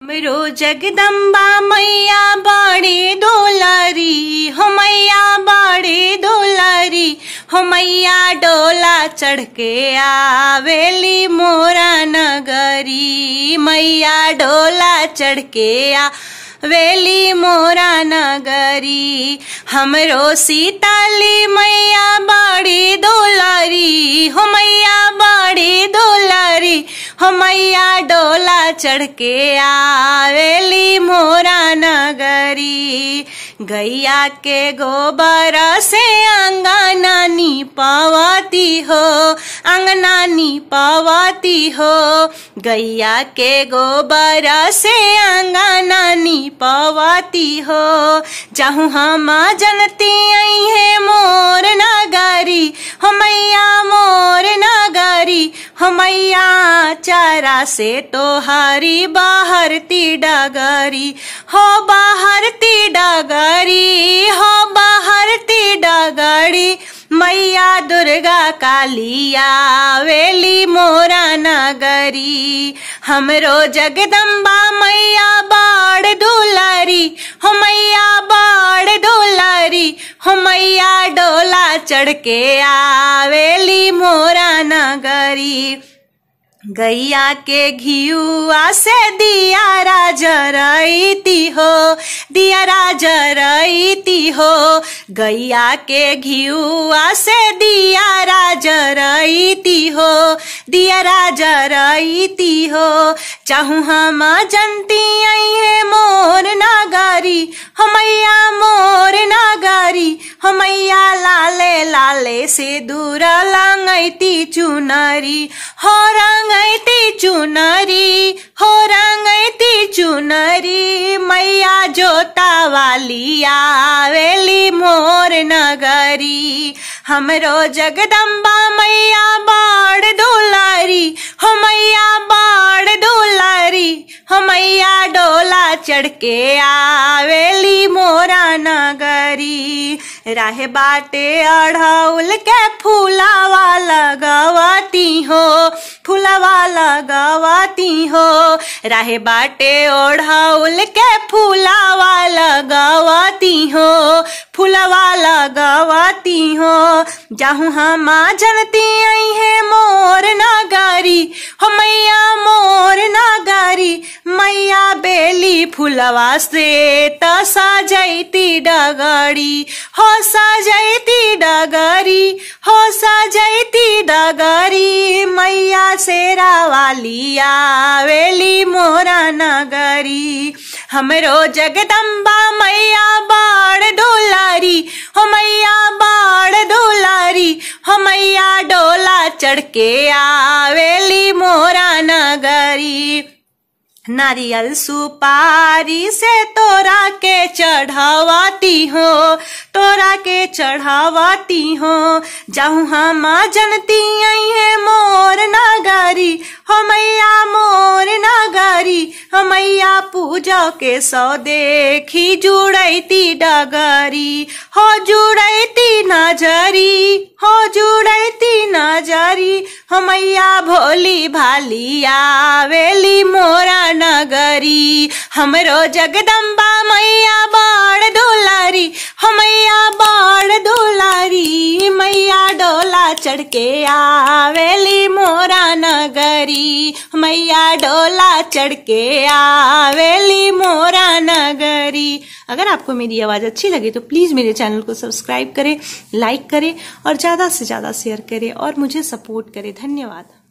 हमरो जगदम्बा मैया बड़ी दुलारी हो, मैया बड़ी दुलारी हो, मैया डोला चढ़ के आवेली मोरा नगरी, मैया डोला चढ़ के आवेली मोरा नगरी। हमरो सीताली मैया बड़ी दुलारी हो, मैया बड़ी दुलारी हो, मैया डोला चढ़ के आवेली मोरा नगरी। गैया के गोबर से अंगना नीपावती हो, अंगना नीपावती हो, गैया के गोबर से अंगना नीपावती हो। जाहू हम जनती आई है मोर नगरी हो, मैया मोर नगरी हो, मैया चारा से तोहारी बाहरती डगरी हो, बाहरती डगरी हो, बाहरती डगरी। मैया दुर्गा काली आवेली मोरा नगरी। हमरो जगदम्बा मैया बड़ दुलारी हो, मैया बड़ दुलारी हो, मैया डोला चढ़ के आवेली मोरा नगरी। गैया के घियुआ से दियारा जरईती हो, दियारा जरईती हो, गैया के घियुआ से दियारा जरईती हो, दियारा जरईती हो। चाहू हम जनती आई है मोर नगरी हो, मैया मोर नगरी हो, मैया लाले लाले से दूर लंगैती चुनरी हो, रंगैती चुनरी हो, रंगैती चुनरी। मैया जोता वाली आवेली मोर नगरी। हमरो जगदम्बा मैया बड़ दुलारी हो, मैया बड़ दुलारी हो, मैया डोला चढ़ के आवेली मोरा नगरी। राहे बाटे अढ़ौल के फूलावा लगवाती हो, फूलावा लगवाती हो, राहे बाटे ओढ़ौल के फूलावा लगवाती हो, फूलावा लगवाती हो। जाहू हम जनती आई है मोर नगरी हो, मैया मोर नगरी, मैया बेली फूलवा से त सजैती डगरी हो, सजैती डगरी हो, सजैती डगरी। मैया शेरा वाली आवेली मोरा नगरी। हमरो जगदम्बा मैया बड़ दुलारी हो, मैया बड़ दुलारी हो, मैया डोला चढ़ के आवेली मोरा नगरी। नारियल सुपारी से तोरा के चढ़ावाती हो, तोरा के चढ़ावाती हो। जाहू हम जनती आई है मोर नगरी हो, मैया मोर नगरी हो, मैया पूजा के सौ देखी जुड़ैती डगरी हो, जुड़ैती नजरी हो, जुड़ैती नजरी हो, मैया भोली भाली आवेली मोरा नगरी। हमरो जगदम्बा मैया बड़ दुलारी हो, मैया बड़ दुलारी, मैया डोला चढ़ के आवेली मोरा नगरी, मैया डोला चढ़ के आवेली मोरा नगरी। अगर आपको मेरी आवाज अच्छी लगे तो प्लीज मेरे चैनल को सब्सक्राइब करें, लाइक करें और ज्यादा से ज्यादा शेयर करें और मुझे सपोर्ट करें। धन्यवाद।